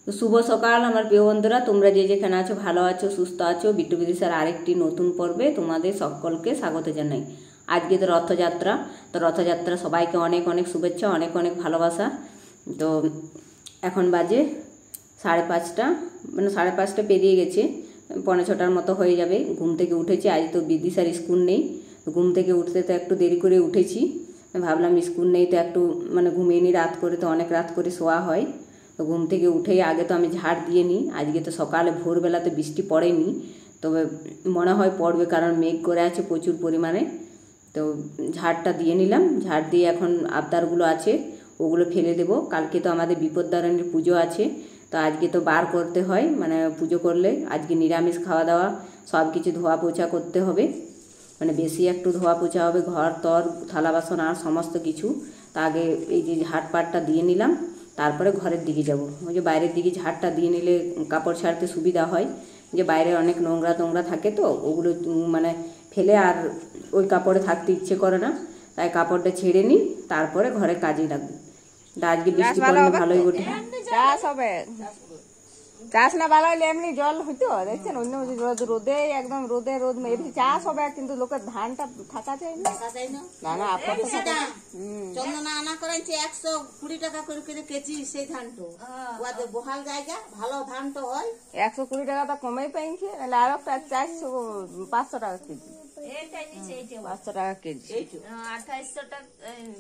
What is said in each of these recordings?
তো শুভ সকাল আমার প্রিয় বন্ধুরা, তোমরা যে যেখানে আছো ভালো আছো সুস্থ আছো। বিট্টু বিদিশার আরেকটি নতুন পর্বে তোমাদের সকলকে স্বাগত জানাই। আজকে তো রথযাত্রা, তো রথযাত্রা সবাইকে অনেক অনেক শুভেচ্ছা, অনেক অনেক ভালোবাসা। তো এখন বাজে 5:30, মানে 5:30 পেরিয়ে গেছে, 5:45 মতো হয়ে যাবে। ঘুম থেকে উঠেছি, আজ তো বিদিশার স্কুল নেই। ঘুম থেকে উঠতে তো একটু দেরি করে উঠেছি, ভাবলাম স্কুল নেই তো একটু মানে ঘুমিয়ে নিই, রাত করে তো অনেক রাত করে শোয়া হয়। তো ঘুম থেকে উঠেই আগে তো আমি ঝাড় দিয়ে নিই। আজকে তো সকালে ভোরবেলাতে বৃষ্টি পড়েনি, তবে মনে হয় পড়বে, কারণ মেঘ করে আছে প্রচুর পরিমাণে। তো ঝাড়টা দিয়ে নিলাম। ঝাড় দিয়ে এখন আবদারগুলো আছে ওগুলো ফেলে দেবো। কালকে তো আমাদের বিপদ্তারিণীর পুজো আছে, তো আজকে তো বার করতে হয়, মানে পুজো করলে আজকে নিরামিষ খাওয়া দাওয়া, সব কিছু ধোয়া পোছা করতে হবে, মানে বেশি একটু ধোয়া পোছা হবে, ঘর তর থালা বাসন আর সমস্ত কিছু। তা আগে এই যে ঝাড়পাটটা দিয়ে নিলাম, তারপরে ঘরের দিকে যাব। ওই যে বাইরের দিকে ঝাড়টা দিয়ে নিলে কাপড় ছাড়তে সুবিধা হয়, যে বাইরে অনেক নোংরা টোংরা থাকে, তো ওগুলো মানে ফেলে আর ওই কাপড়ে থাকতে ইচ্ছে করে না, তাই কাপড়টা ছেড়ে নিই, তারপরে ঘরে কাজে লাগবে। আজকে বৃষ্টি পড়লে ভালোই বটে। চাষ হবে, চাষ না ভালো হলে এমনি জল হইতো, দেখছেন অন্য রোদে একদম রোদে রোদ এমনি চাষ হবে, কিন্তু লোকের ধানটা থাকা চাই না। না না চন্দনা আনা করাইছে 120 টাকা করে করে কেজি, সেই ধানটো ওদের বহাল জায়গা ভালো ধানটো হয়। 120 টাকা তো কমেই পাইছে, নাহলে আর একটা 500 টাকা কেজি। 500 টাকা কেজি, 2800 টাকা,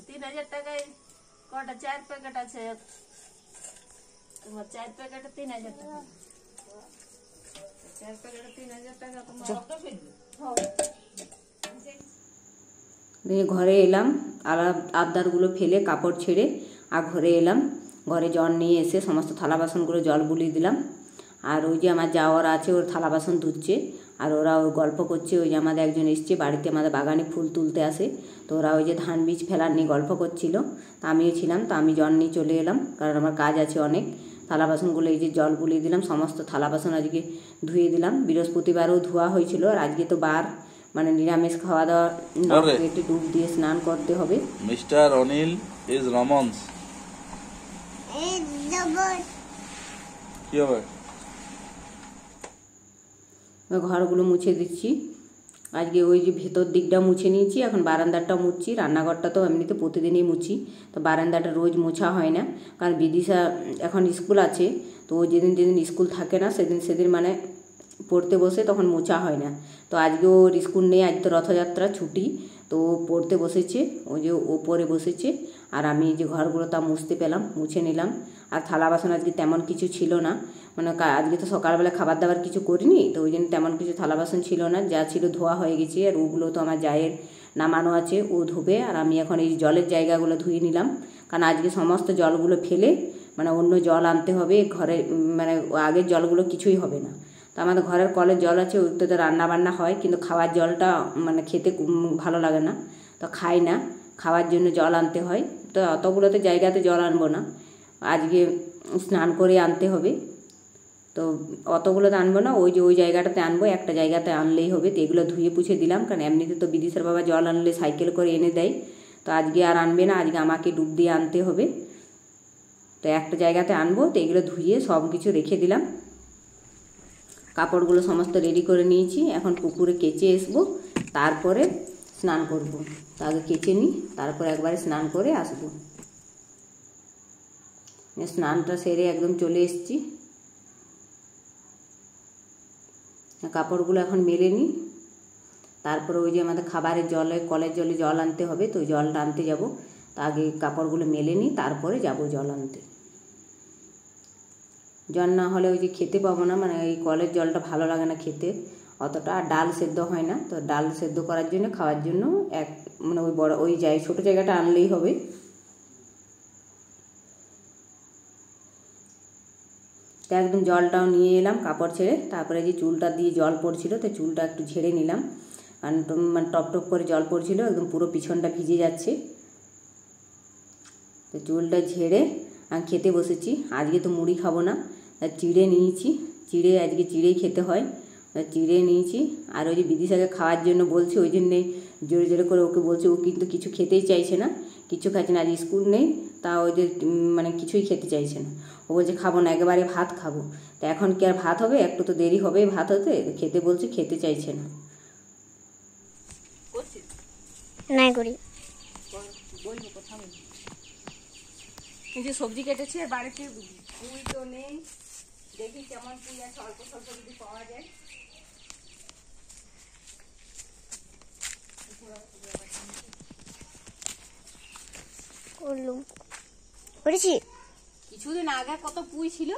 3000 টাকায় কটা 4 প্যাকেট আছে, 4 প্যাকেটে 3000 টাকা, 4 প্যাকেটে 3000 টাকা তোমার ঘরে এলাম, আবদারগুলো ফেলে কাপড় ছেড়ে আর ঘরে এলাম। ঘরে জল নিয়ে এসে সমস্ত থালা বাসনগুলো জল বুলিয়ে দিলাম। আর ওই যে আমার যাওয়ারা আছে, ওর থালা বাসন ধুচ্ছে, আর ওরা ওই গল্প করছে। ওই যে আমাদের একজন এসছে বাড়িতে, আমাদের বাগানে ফুল তুলতে আসে, তো ওরা ওই যে ধান বীজ ফেলার নিয়ে গল্প করছিল। তা আমিও ছিলাম, তো আমি জল নিয়ে চলে এলাম, কারণ আমার কাজ আছে অনেক। থালা বাসনগুলো এই যে জল বুলিয়ে দিলাম, সমস্ত থালা বাসন আজকে ধুয়ে দিলাম। বৃহস্পতিবারও ধোয়া হয়েছিল, আর আজকে তো বার, মানে নিরামিষ খাওয়া দাওয়া, একটু ডুব দিয়ে স্নান করতে হবে। মিস্টার অনিল ইজ রমন্স কি হবে? ঘরগুলো মুছে দিচ্ছি আজকে। ওই যে ভেতর দিকটা মুছে নিয়েছি, এখন বারান্দাটা মুছছি। রান্নাঘরটা তো এমনিতে প্রতিদিনই মুছি, তো বারান্দাটা রোজ মোছা হয় না, কারণ বিদিশা এখন স্কুল আছে। তো ও যেদিন যেদিন স্কুল থাকে না সেদিন মানে পড়তে বসে, তখন মোছা হয় না। তো আজকে ওর স্কুল নেই, আজ তো রথযাত্রা ছুটি, তো পড়তে বসেছে, ওই যে ও পড়ে বসেছে। আর আমি যে ঘরগুলো তা মুছতে পেলাম, মুছে নিলাম। আর থালা বাসন আজকে তেমন কিছু ছিল না, মানে আজকে তো সকালবেলা খাবার দাবার কিছু করিনি, তো ওই জন্য তেমন কিছু থালা বাসন ছিল না, যা ছিল ধোয়া হয়ে গেছে। আর ওগুলো তো আমার জায়ের নামানো আছে, ও ধুবে। আর আমি এখন এই জলের জায়গাগুলো ধুয়ে নিলাম, কারণ আজকে সমস্ত জলগুলো ফেলে মানে অন্য জল আনতে হবে ঘরে, মানে আগের জলগুলো কিছুই হবে না। তো আমাদের ঘরের কলের জল আছে, ওইতে তো রান্না বান্না হয়, কিন্তু খাওয়ার জলটা মানে খেতে ভালো লাগে না, তো খাই না। খাওয়ার জন্য জল আনতে হয়, তো অতগুলোতে জায়গাতে জল আনবো না, আজকে স্নান করে আনতে হবে। তো অতগুলোতে আনবো না, ওই যে ওই জায়গাটাতে আনবো, একটা জায়গাতে আনলেই হবে। তো এগুলো ধুয়ে পুছে দিলাম, কারণ এমনিতে তো বিদিশার বাবা জল আনলে সাইকেল করে এনে দেয়, তো আজকে আর আনবে না, আজকে আমাকে ডুব দিয়ে আনতে হবে। তো একটা জায়গাতে আনবো, তো এগুলো ধুয়ে সব কিছু রেখে দিলাম। কাপড়গুলো সমস্ত রেডি করে নিয়েছি, এখন পুকুরে কেচে আসবো, তারপরে স্নান করব। তো আগে কেচে নিই, তারপরে একবারে স্নান করে আসবো। স্নানটা সেরে একদম চলে এসেছি, কাপড়গুলো এখন মেলে নিই, তারপরে ওই যে আমাদের খাবারের জলে কলের জলে জল আনতে হবে, তো ওই জলটা আনতে যাব। তা আগে কাপড়গুলো মেলে নিই, তারপরে যাব জল আনতে। জল না হলে ওই যে খেতে পাবো না, মানে এই কলের জলটা ভালো লাগে না খেতে অতটা, আর ডাল সেদ্ধ হয় না। তো ডাল সেদ্ধ করার জন্য, খাওয়ার জন্য মানে ওই বড় ওই ছোটো জায়গাটা আনলেই হবে। তো একদম জলটাও নিয়ে এলাম কাপড় ছেড়ে, তারপরে যে চুলটা দিয়ে জল পড়ছিল, তো চুলটা একটু ঝেড়ে নিলাম, কারণ মানে টপ টপ করে জল পড়ছিল, একদম পুরো পিছনটা ভিজে যাচ্ছে। তো চুলটা ঝেড়ে আমি খেতে বসেছি। আজকে তো মুড়ি খাবো না, চিড়ে নিয়েছি, আজকে চিড়েই খেতে হয়, চিড়ে নিয়েছি। আর ওই যে বিদিশাকে খাওয়ার জন্য বলছি, ওই জন্যে জোরে জোরে করে ওকে বলছি। ও কিন্তু কিছু খেতেই চাইছে না, কিছু খাচ্ছে না। আজ স্কুল নেই, তা ওই যে মানে কিছুই খেতে চাইছে না। ও বলছে খাবো না, একেবারে ভাত খাবো। তা এখন কি আর ভাত হবে? একটু তো দেরি হবে ভাত হতে। খেতে বলছে, খেতে চাইছে না। নাই করি এই যে সবজি কেটেছি, আর বাড়িতে পুঁই তো নেই, দেখি কেমন পুঁই আছে, অল্প স্বল্প যদি পাওয়া যায়। করলুম করেছি। কিছুদিন আগে কত পুঁই ছিল,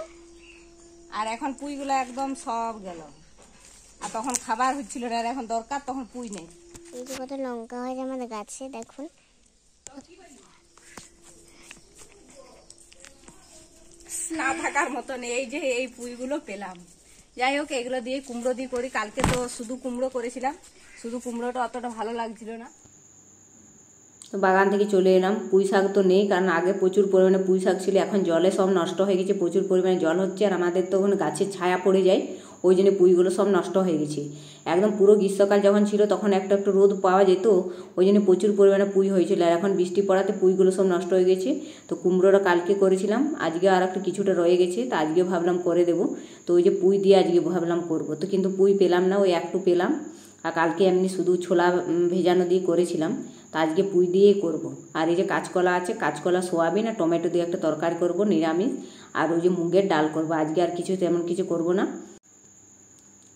আর এখন পুঁইগুলো একদম সব গেল। আর তখন খাবার হচ্ছিল না, আর এখন দরকার, তখন পুঁই নেই। এই যে কত লঙ্কা হয়েছে আমাদের গাছে, দেখুন। না থাকার মতন এই যে এই পুঁইগুলো পেলাম। যাই হোক, এগুলো দিয়ে কুমড়ো দিয়ে করি। কালকে তো শুধু কুমড়ো করেছিলাম, শুধু কুমড়োটা অতটা ভালো লাগছিল না। তো বাগান থেকে চলে এলাম। পুঁই শাক তো নেই, কারণ আগে প্রচুর পরিমাণে পুঁই শাক ছিল, এখন জলে সব নষ্ট হয়ে গেছে। প্রচুর পরিমাণে জল হচ্ছে, আর আমাদের তো ওখানে গাছের ছায়া পড়ে যায়, ওই জন্য পুঁইগুলো সব নষ্ট হয়ে গেছে। একদম পুরো গ্রীষ্মকাল যখন ছিল তখন একটু একটু রোদ পাওয়া যেত, ওই জন্য প্রচুর পরিমাণে পুঁই হয়েছিল। আর এখন বৃষ্টি পড়াতে পুঁইগুলো সব নষ্ট হয়ে গেছে। তো কুমড়োটা কালকে করেছিলাম, আজকে আর একটু কিছুটা রয়ে গেছে, তো আজকে ভাবলাম করে দেবো। তো ওই যে পুঁই দিয়ে আজকে ভাবলাম করবো, তো কিন্তু পুঁই পেলাম না, ওই একটু পেলাম। আর কালকে এমনি শুধু ছোলা ভেজানো দিয়ে করেছিলাম, তো আজকে পুঁই দিয়েই করব। আর এই যে কাঁচকলা আছে, কাঁচকলা, সোয়াবিন আর টমেটো দিয়ে একটা তরকারি করব নিরামিষ। আর ওই যে মুগের ডাল করব। আজকে আর কিছু তেমন কিছু করব না।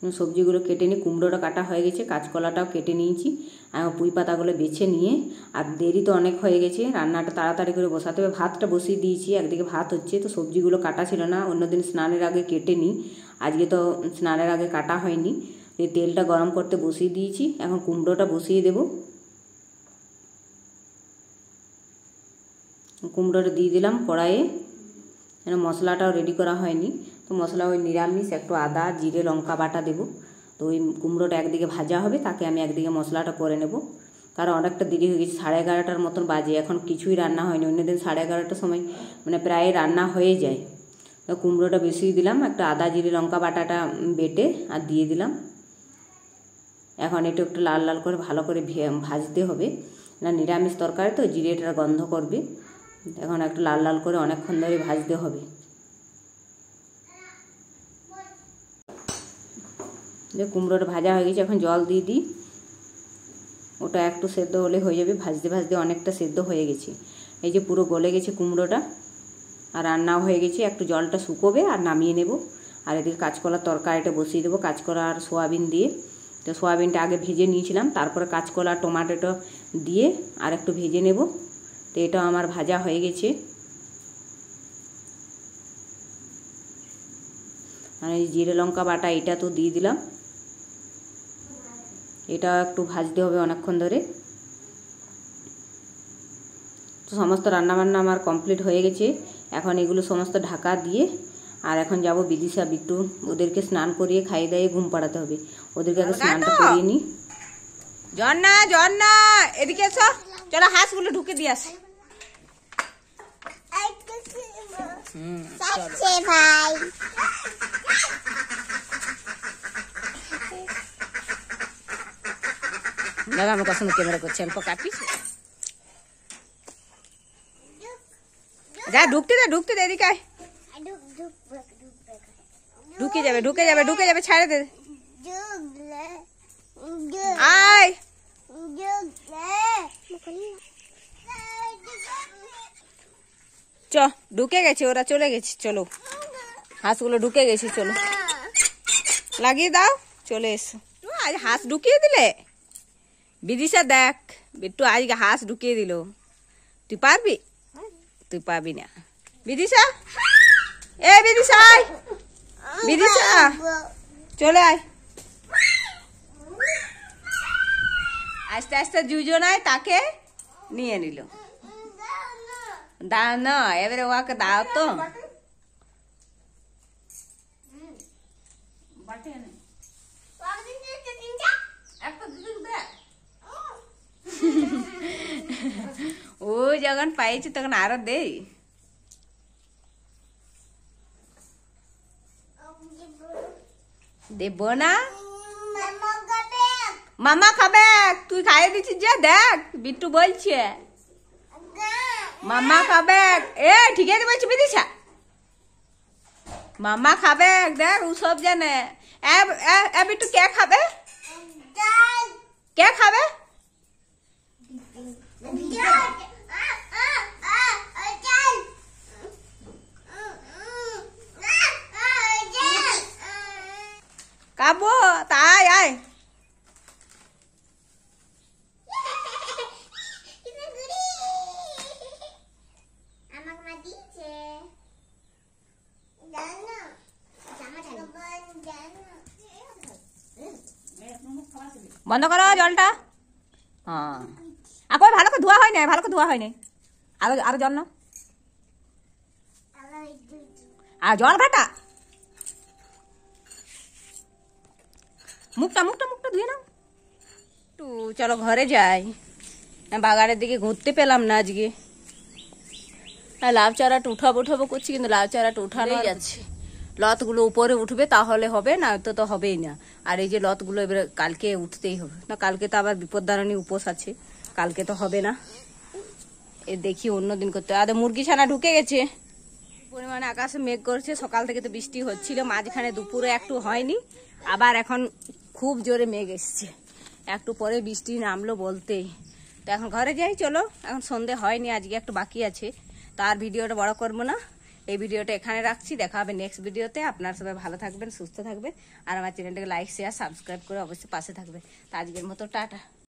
সবজিগুলো কেটে নিই, কুমড়োটা কাটা হয়ে গেছে, কাঁচকলাটাও কেটে নিয়েছি। আর পুঁই পাতাগুলো বেছে নিয়ে, আর দেরি তো অনেক হয়ে গেছে, রান্নাটা তাড়াতাড়ি করে বসাতে হবে। ভাতটা বসিয়ে দিয়েছি, একদিকে ভাত হচ্ছে। তো সবজিগুলো কাটা ছিল না, অন্যদিন স্নানের আগে কেটে নিই, আজকে তো স্নানের আগে কাটা হয়নি। এই তেলটা গরম করতে বসিয়ে দিয়েছি, এখন কুমড়োটা বসিয়ে দেব। কুমড়োটা দিয়ে দিলাম কড়াইয়ে। মশলাটাও রেডি করা হয়নি, তো মশলা ওই নিরামিষ, একটু আদা জিরে লঙ্কা বাটা দেবো। তো ওই কুমড়োটা একদিকে ভাজা হবে, তাকে আমি একদিকে মশলাটা করে নেব। কারণ অনেকটা দেরি হয়ে গেছে, 11:30টার মতন বাজে, এখন কিছুই রান্না হয়নি। অন্যদিন 11:30টার সময় মানে প্রায় রান্না হয়ে যায়। তো কুমড়োটা বসিয়ে দিলাম, একটা আদা জিরে লঙ্কা বাটাটা বেটে আর দিয়ে দিলাম। এখন এটা একটু লাল লাল করে ভালো করে ভাজতে হবে, না নিরামিষ তরকারি তো জিরেটার গন্ধ করবে। এখন একটু লাল লাল করে অনেকক্ষণ ধরে ভাজতে হবে। যে কুমড়োটা ভাজা হয়ে গেছে, এখন জল দিয়ে দিই। ওটা একটু সেদ্ধ হলে হয়ে যাবে, ভাজতে ভাজতে অনেকটা সেদ্ধ হয়ে গেছে। এই যে পুরো গলে গেছে কুমড়োটা, আর রান্নাও হয়ে গেছে। একটু জলটা শুকোবে আর নামিয়ে নেব। আর এদিকে কাঁচকলার তরকারিটা বসিয়ে দেবো, কাঁচকলা আর সোয়াবিন দিয়ে। তো সোয়াবিনটা আগে ভেজে নিয়েছিলাম, তারপরে কাঁচকলা টমেটোটা দিয়ে আর একটু ভেজে নেব। তো এটাও আমার ভাজা হয়ে গেছে। আর এই জিরে লঙ্কা বাটা এটা তো দিয়ে দিলাম, এটাও একটু ভাজতে হবে অনেকক্ষণ ধরে। তো সমস্ত রান্নাবান্না আমার কমপ্লিট হয়ে গেছে। এখন এগুলো সমস্ত ঢাকা দিয়ে, আর এখন যাব বিদিশা বিট্টু, ওদেরকে স্নান করিয়ে খাইয়ে দাইয়ে ঘুম পাড়াতে হবে। ওদেরকে আগে স্নানটা করিয়ে নিই। জন্না জন্না এদিকে এসো, চলো হাঁসগুলো ঢুকে দিয়ে আসি। ভাই দাদা আমার কাছে ক্যামেরা করছে, অল্প কাটিস। যা ঢুকতে দে, ঢুকতে দে, এদিকে আয়। ঢুকে যাবে, ঢুকে যাবে, ঢুকে যাবে, ছাড়ে দে। আয় চ, ঢুকে গেছে, ওরা চলে গেছে। চলো হাঁসগুলো ঢুকে গেছে, চলো লাগিয়ে দাও, চলে এসো। আজ হাঁস ঢুকিয়ে দিলে বিদিশা, দেখ বিট্টু আজকে হাঁস ঢুকিয়ে দিল। তুই পারবি? তুই পাবি না বিদিশা। এ বিদিশা আয়, বিদিশা চলে আয়। আস্তে আস্তে দুজনায় তাকে নিয়ে নিল। দাও না, এবারে ওকে দাও তো। ও যখন পাইছি তখন আরো দেই। দেব না, মামা খাবে, তুই খাইয়ে দিচ্ছিস যে, দেখ বিট্টু বলছে মামা খাবে। এ ঠিক আছে বলছি বিদিশা, মামা খাবে, দেখ ও সব জানে। এ বিট্টু কে খাবে, কে খাবে? খাবো তাই আয়। বন্ধ করো জলটা। হ্যাঁ কই ভালো করে ধোয়া হয় না, ভালো করে ধোয়া হয় না। আরো আরো জল না, আর জল ঘাটা। মুখটা মুখটা মুখটা ধুয়ে নাও একটু। চলো ঘরে যাই, বাগানের দিকে ঘুরতে পেলাম না আজকে। লাউ চারাটা উঠাবো উঠাবো করছি, কিন্তু লাউ চারাটা উঠানো যাচ্ছে। লতগুলো উপরে উঠবে তাহলে হবে, না তো তো হবেই না। আর এই যে লতগুলো এবারে কালকে উঠতেই হবে, না কালকে তো আবার বিপদদারণী উপোস আছে, কালকে তো হবে না। এ দেখি অন্যদিন করতে। আর মুরগি ছানা ঢুকে গেছে, পরিমাণে আকাশে মেঘ করছে। সকাল থেকে তো বৃষ্টি হচ্ছিল, মাঝখানে দুপুরে একটু হয়নি, আবার এখন খুব জোরে মেঘ এসছে। একটু পরে বৃষ্টি নামলো বলতেই। তো এখন ঘরে যাই, চলো। এখন সন্ধে হয়নি, আজকে একটু বাকি আছে, তার ভিডিওটা বড় করবো না। এই ভিডিওটা এখানে রাখছি, দেখা হবে নেক্সট ভিডিওতে। আপনারা সবাই ভালো থাকবেন, সুস্থ থাকবেন, আর আমার চ্যানেলটাকে লাইক শেয়ার সাবস্ক্রাইব করে অবশ্যই পাশে থাকবেন। তো আজকের মতো টাটা।